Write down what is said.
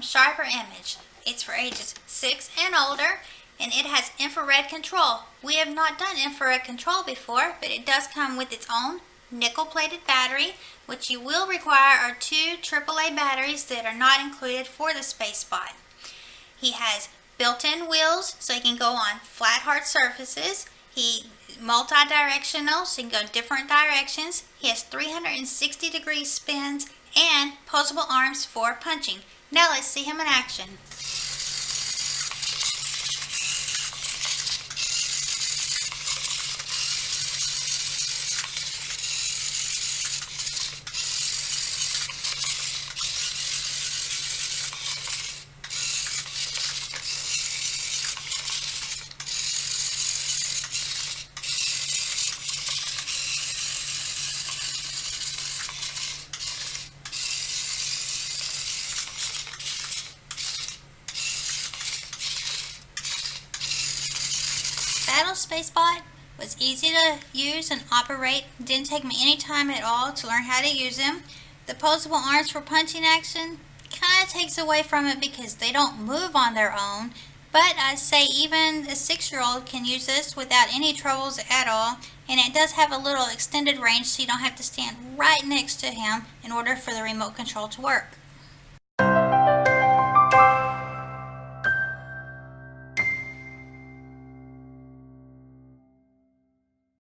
from Sharper Image. It's for ages 6 and older, and it has infrared control. We have not done infrared control before, but it does come with its own nickel-plated battery. What you will require are 2 AAA batteries that are not included for the Spacebot. He has built-in wheels so he can go on flat hard surfaces. He multi-directional so he can go different directions. He has 360-degree spins and posable arms for punching. Now let's see him in action. Battle Spacebot was easy to use and operate. Didn't take me any time at all to learn how to use him. The posable arms for punching action kind of takes away from it because they don't move on their own. But I'd say even a 6-year-old can use this without any troubles at all. And it does have a little extended range so you don't have to stand right next to him in order for the remote control to work.